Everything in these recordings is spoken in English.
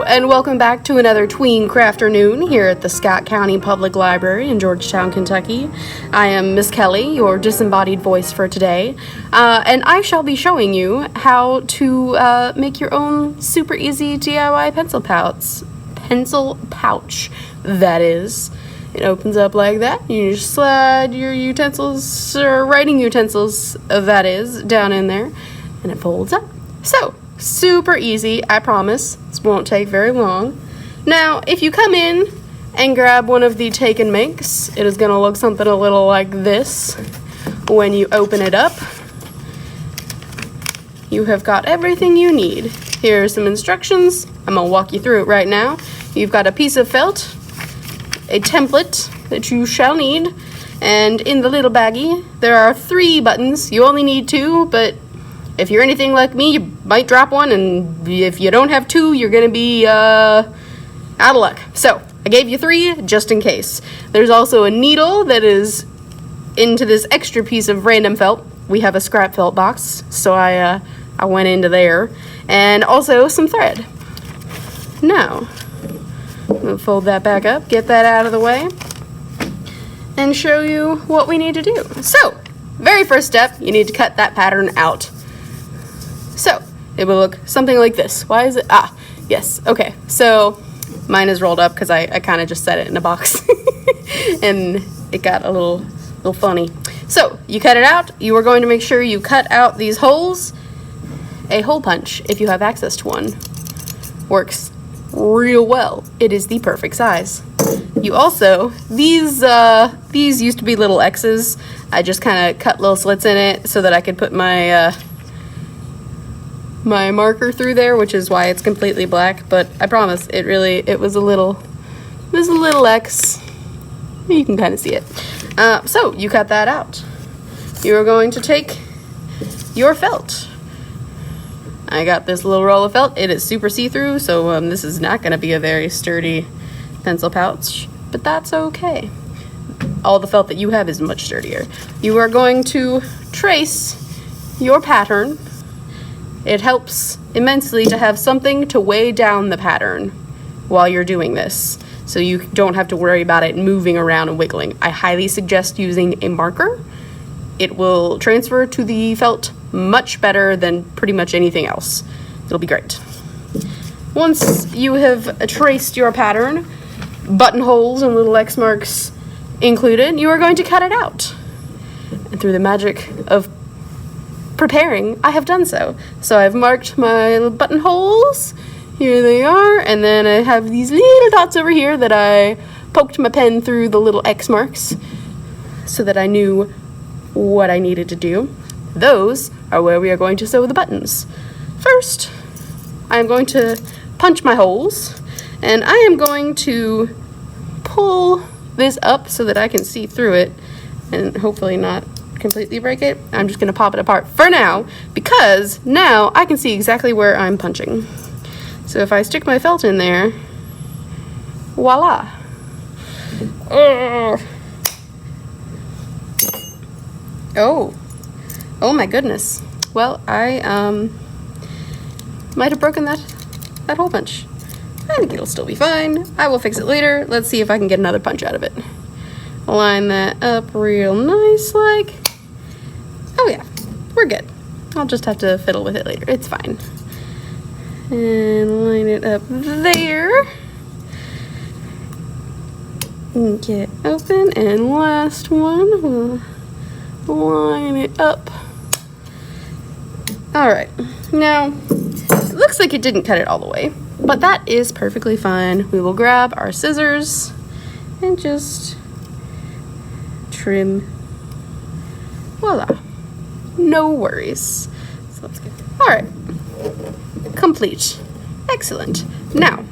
and welcome back to another Tween Crafternoon here at the Scott County Public Library in Georgetown, Kentucky. I am Miss Kelly, your disembodied voice for today, and I shall be showing you how to make your own super easy DIY pencil pouch, that is. It opens up like that. You just slide your utensils, or writing utensils, that is, down in there, and it folds up. So, super easy, I promise. This won't take very long. Now, if you come in and grab one of the take and makes, it is going to look something a little like this. When you open it up, you have got everything you need. Here are some instructions. I'm going to walk you through it right now. You've got a piece of felt, a template that you shall need, and in the little baggie, there are 3 buttons. You only need 2, but if you're anything like me, you might drop one, and if you don't have 2, you're gonna be out of luck. So I gave you 3 just in case. There's also a needle that is into this extra piece of random felt. We have a scrap felt box, so I went into there, and also some thread. Now, I'm gonna fold that back up, get that out of the way, and show you what we need to do. So, very first step, you need to cut that pattern out. So, it will look something like this. Why is it? Yes, okay. So, mine is rolled up because I kind of just set it in a box. And it got a little funny. So, you cut it out. You are going to make sure you cut out these holes. A hole punch, if you have access to one, works real well. It is the perfect size. You also, these used to be little X's. I just kind of cut little slits in it so that I could put my my marker through there, which is why it's completely black, but I promise it was a little X. You can kind of see it. So you cut that out. You are going to take your felt. I got this little roll of felt. It is super see-through, so this is not going to be a very sturdy pencil pouch, but that's okay. All the felt that you have is much sturdier. You are going to trace your pattern. It helps immensely to have something to weigh down the pattern while you're doing this, so you don't have to worry about it moving around and wiggling. I highly suggest using a marker. It will transfer to the felt much better than pretty much anything else. It'll be great. Once you have traced your pattern, buttonholes and little X marks included, you are going to cut it out. And through the magic of preparing, I have done so. So I've marked my buttonholes. Here they are. And then I have these little dots over here that I poked my pen through the little X marks so that I knew what I needed to do. Those are where we are going to sew the buttons. First, I'm going to punch my holes, and I am going to pull this up so that I can see through it and hopefully not completely break it. I'm just going to pop it apart for now, because now I can see exactly where I'm punching. So if I stick my felt in there, voila. Oh my goodness. Well, I might have broken that hole punch. I think it'll still be fine. I will fix it later. Let's see if I can get another punch out of it. Line that up real nice like. Oh yeah, we're good. I'll just have to fiddle with it later. It's fine. And line it up there. Get open, and last one, we'll line it up. Alright, now, it looks like it didn't cut it all the way, but that is perfectly fine. We will grab our scissors and just trim. Voila. No worries. So let's get, alright. Complete. Excellent. Now,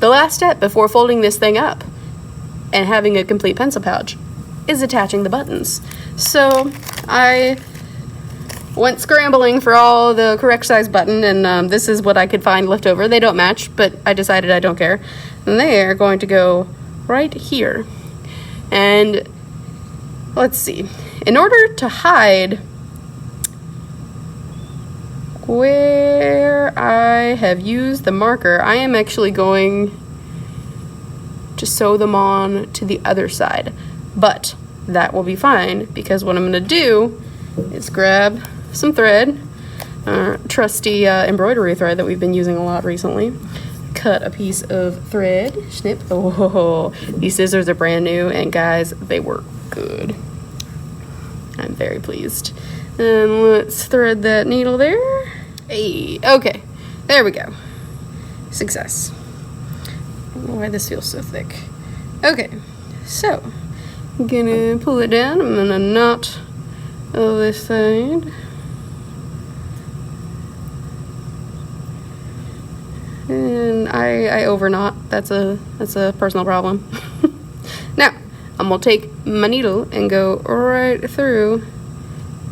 the last step before folding this thing up and having a complete pencil pouch is attaching the buttons. So I went scrambling for all the correct size button, and this is what I could find left over. They don't match, but I decided I don't care. And they are going to go right here. And let's see. In order to hide where I have used the marker, I am actually going to sew them on to the other side, but that will be fine because what I'm going to do is grab some thread, trusty embroidery thread that we've been using a lot recently, cut a piece of thread, snip. Oh, these scissors are brand new, and guys, they work good. I'm very pleased. And let's thread that needle there. Hey, okay, there we go. Success. I don't know why this feels so thick. Okay, so I'm gonna pull it down. I'm gonna knot on this side. And I over knot. That's a personal problem. Now I'm gonna take my needle and go right through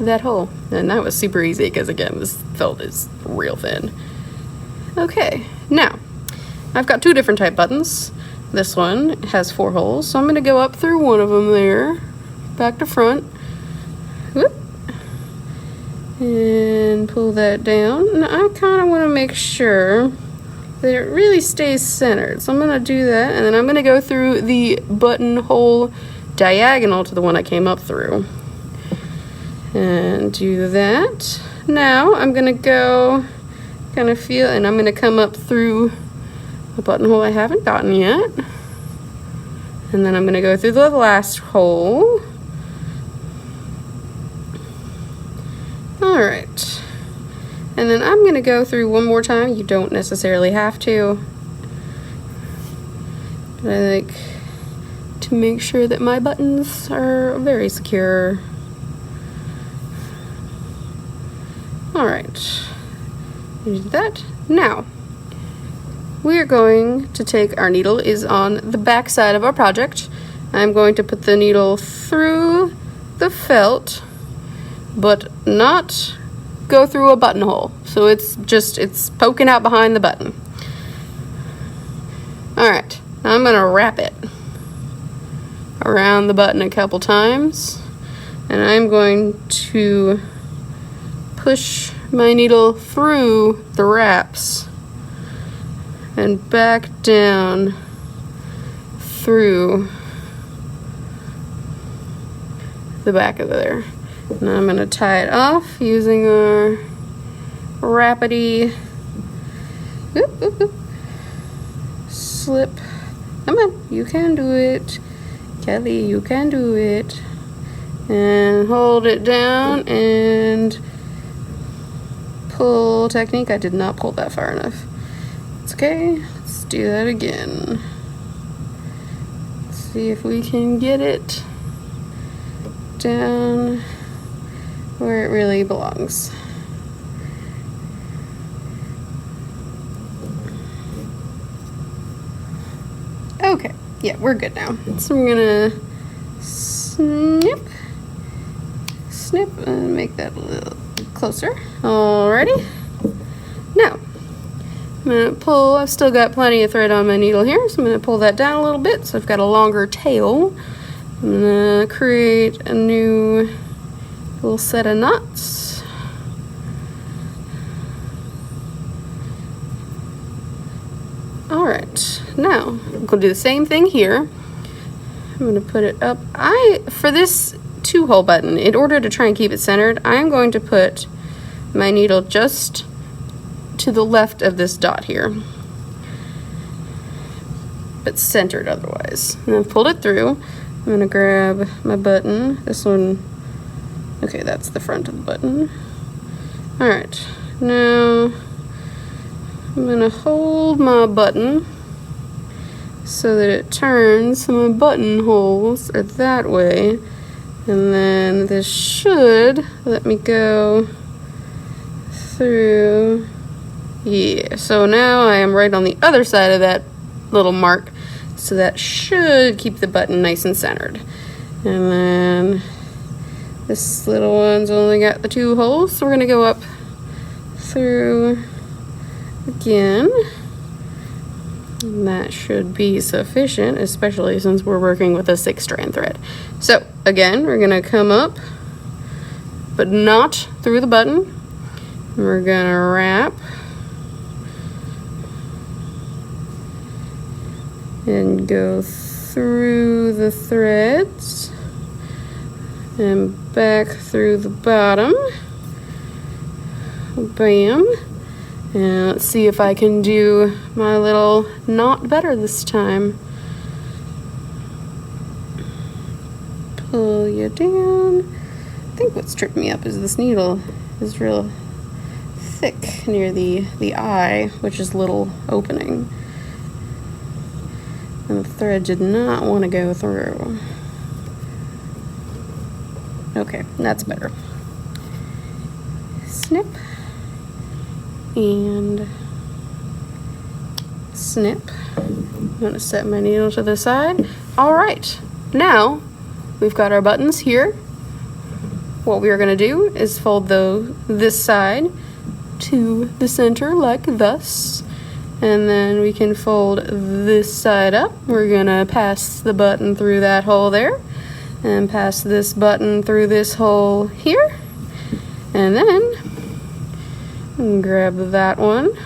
that hole, and that was super easy because again, this felt is real thin. Okay, now I've got two different type buttons. This one has 4 holes, so I'm gonna go up through one of them there, back to front. Whoop. And pull that down. Now I kind of want to make sure that it really stays centered, so I'm gonna do that, and then I'm gonna go through the buttonhole diagonal to the one I came up through and do that. Now I'm gonna go kind of feel, and I'm gonna come up through a buttonhole I haven't gotten yet, and then I'm gonna go through the last hole. All right. And then I'm gonna go through one more time. You don't necessarily have to, but I like to make sure that my buttons are very secure. All right, do that. Now, we're going to take our needle is on the back side of our project. I'm going to put the needle through the felt, but not go through a buttonhole. So it's poking out behind the button. All right, now I'm gonna wrap it around the button a couple times, and I'm going to push my needle through the wraps and back down through the back of there. Now I'm gonna tie it off using our rapidy slip. Come on, you can do it. Kelly, you can do it. And hold it down and pull technique. I did not pull that far enough. It's okay, let's do that again. Let's see if we can get it down where it really belongs. Okay, yeah, we're good now. So I'm gonna snip, and make that a little closer. Alrighty. Now, I'm gonna pull, I've still got plenty of thread on my needle here, so I'm gonna pull that down a little bit so I've got a longer tail. I'm gonna create a new little set of knots. All right, now I'm gonna do the same thing here. I'm gonna put it up. For this 2-hole button, in order to try and keep it centered, I'm going to put my needle just to the left of this dot here, but centered otherwise. And I've pulled it through. I'm gonna grab my button, this one. Okay, that's the front of the button. All right, now I'm gonna hold my button so that it turns, so my buttonholes are that way, and then this should let me go through. Yeah, so now I am right on the other side of that little mark, so that should keep the button nice and centered. And then this little one's only got the 2 holes, so we're gonna go up through again. And that should be sufficient, especially since we're working with a 6-strand thread. So again, we're gonna come up, but not through the button, We're gonna wrap and go through the threads and back through the bottom. Bam. And let's see if I can do my little knot better this time. Pull you down. I think what's tripped me up is this needle is real thick near the eye, which is a little opening. And the thread did not want to go through. Okay, that's better. Snip. And snip. I'm going to set my needle to the side. All right, now we've got our buttons here. What we are going to do is fold this side to the center like thus, and then we can fold this side up. We're going to pass the button through that hole there, and pass this button through this hole here, and then grab that one,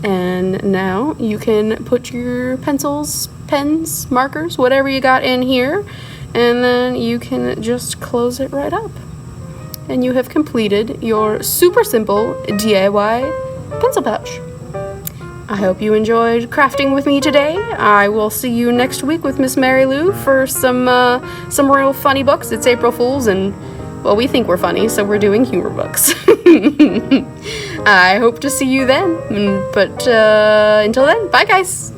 and now you can put your pencils, pens, markers, whatever you got in here, and then you can just close it right up, and you have completed your super simple DIY pencil pouch. I hope you enjoyed crafting with me today. I will see you next week with Miss Mary Lou for some real funny books. It's April Fool's, and well, we think we're funny, so we're doing humor books. I hope to see you then. But until then, bye guys.